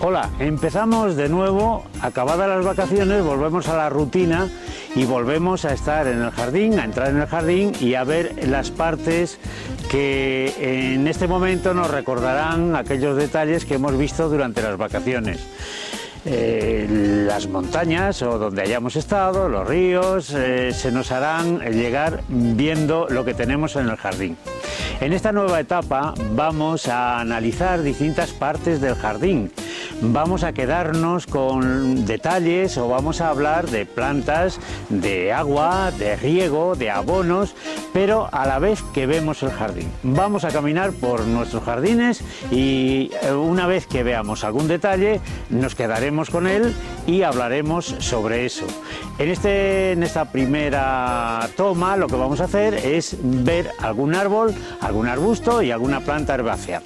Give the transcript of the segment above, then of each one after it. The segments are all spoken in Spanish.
Hola, empezamos de nuevo, acabadas las vacaciones, volvemos a la rutina y volvemos a estar en el jardín, a entrar en el jardín y a ver las partes que en este momento nos recordarán aquellos detalles que hemos visto durante las vacaciones. Las montañas o donde hayamos estado, los ríos, se nos harán llegar viendo lo que tenemos en el jardín. En esta nueva etapa vamos a analizar distintas partes del jardín. Vamos a quedarnos con detalles o vamos a hablar de plantas, de agua, de riego, de abonos, pero a la vez que vemos el jardín. Vamos a caminar por nuestros jardines y una vez que veamos algún detalle nos quedaremos con él y hablaremos sobre eso. En esta primera toma lo que vamos a hacer es ver algún árbol, algún arbusto y alguna planta herbácea.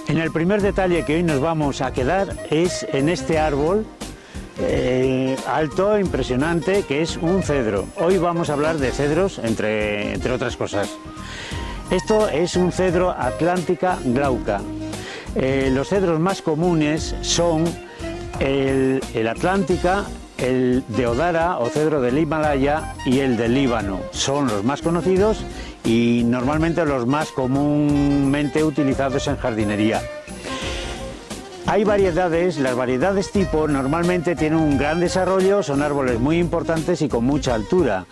En el primer detalle que hoy nos vamos a quedar es en este árbol alto, impresionante, que es un cedro. Hoy vamos a hablar de cedros, entre otras cosas. Esto es un cedro Atlántica glauca. Los cedros más comunes son el Atlántica, el Deodara o cedro del Himalaya y el del Líbano. Son los más conocidos y normalmente los más comúnmente utilizados en jardinería. Hay variedades, las variedades tipo normalmente tienen un gran desarrollo, son árboles muy importantes y con mucha altura.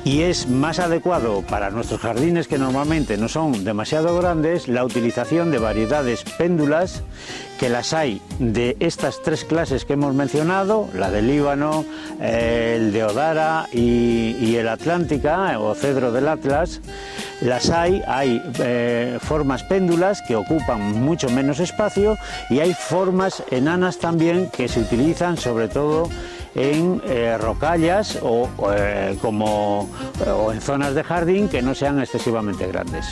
Y es más adecuado para nuestros jardines, que normalmente no son demasiado grandes, la utilización de variedades péndulas, que las hay de estas tres clases que hemos mencionado, la del Líbano, el Deodara y el Atlántica o cedro del Atlas. Las hay formas péndulas que ocupan mucho menos espacio y hay formas enanas también que se utilizan sobre todo en rocallas o en zonas de jardín que no sean excesivamente grandes.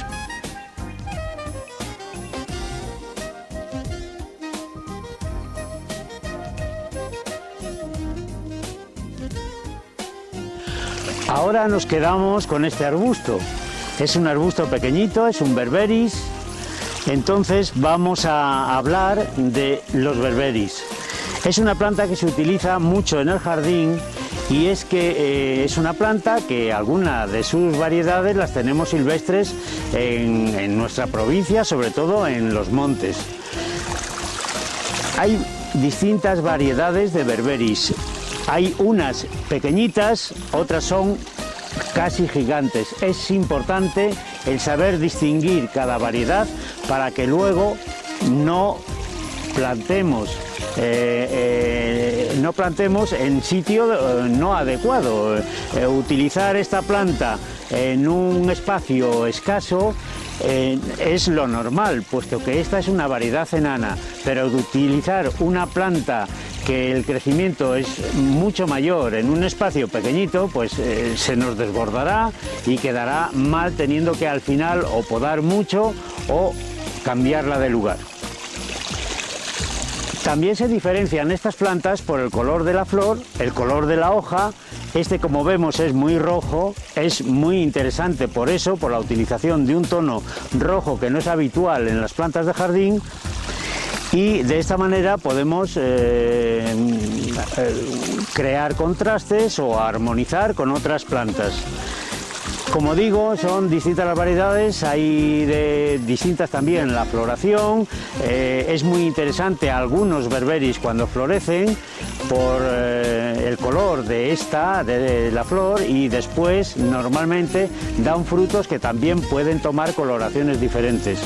Ahora nos quedamos con este arbusto. Es un arbusto pequeñito, es un berberis. Entonces vamos a hablar de los berberis. Es una planta que se utiliza mucho en el jardín y es que es una planta que algunas de sus variedades las tenemos silvestres en nuestra provincia, sobre todo en los montes. Hay distintas variedades de berberis. Hay unas pequeñitas, otras son casi gigantes. Es importante el saber distinguir cada variedad para que luego no plantemos en sitio no adecuado. Utilizar esta planta en un espacio escaso es lo normal, puesto que esta es una variedad enana, pero de utilizar una planta que el crecimiento es mucho mayor en un espacio pequeñito, pues se nos desbordará y quedará mal, teniendo que al final o podar mucho o cambiarla de lugar. También se diferencian estas plantas por el color de la flor, el color de la hoja. Este, como vemos, es muy rojo, es muy interesante por eso, por la utilización de un tono rojo que no es habitual en las plantas de jardín. Y de esta manera podemos crear contrastes o armonizar con otras plantas. Como digo, son distintas las variedades, hay de distintas también la floración. Es muy interesante algunos berberis cuando florecen por el color de la flor, y después normalmente dan frutos que también pueden tomar coloraciones diferentes.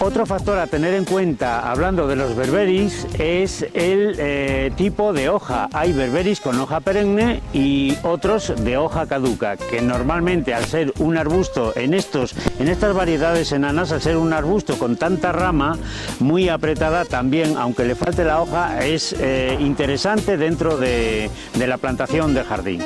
Otro factor a tener en cuenta, hablando de los berberis, es el tipo de hoja. Hay berberis con hoja perenne y otros de hoja caduca, que normalmente, al ser un arbusto en estas variedades enanas, al ser un arbusto con tanta rama muy apretada, también, aunque le falte la hoja, es interesante dentro de la plantación del jardín.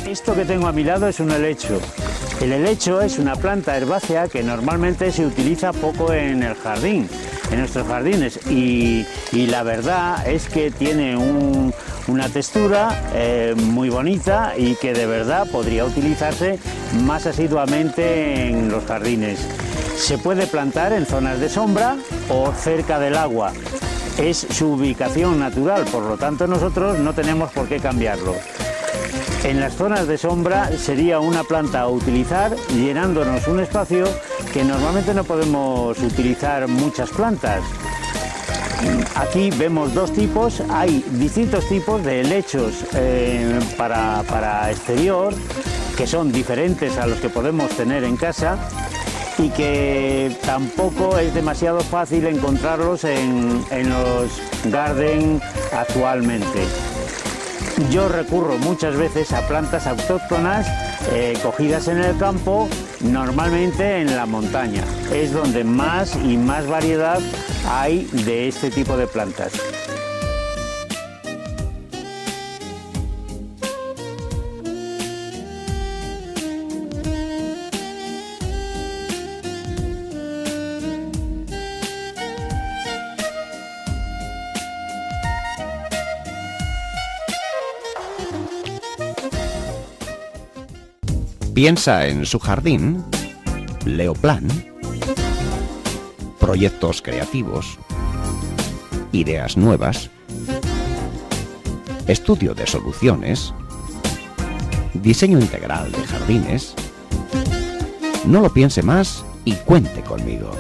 Esto que tengo a mi lado es un helecho. El helecho es una planta herbácea que normalmente se utiliza poco en el jardín, en nuestros jardines, y la verdad es que tiene una textura muy bonita y que de verdad podría utilizarse más asiduamente en los jardines. Se puede plantar en zonas de sombra o cerca del agua. Es su ubicación natural, por lo tanto nosotros no tenemos por qué cambiarlo. En las zonas de sombra sería una planta a utilizar, llenándonos un espacio que normalmente no podemos utilizar muchas plantas. Aquí vemos dos tipos, hay distintos tipos de helechos para exterior, que son diferentes a los que podemos tener en casa y que tampoco es demasiado fácil encontrarlos en los garden actualmente. Yo recurro muchas veces a plantas autóctonas cogidas en el campo, normalmente en la montaña. Es donde más y más variedad hay de este tipo de plantas. Piensa en su jardín, Leoplan, proyectos creativos, ideas nuevas, estudio de soluciones, diseño integral de jardines. No lo piense más y cuente conmigo.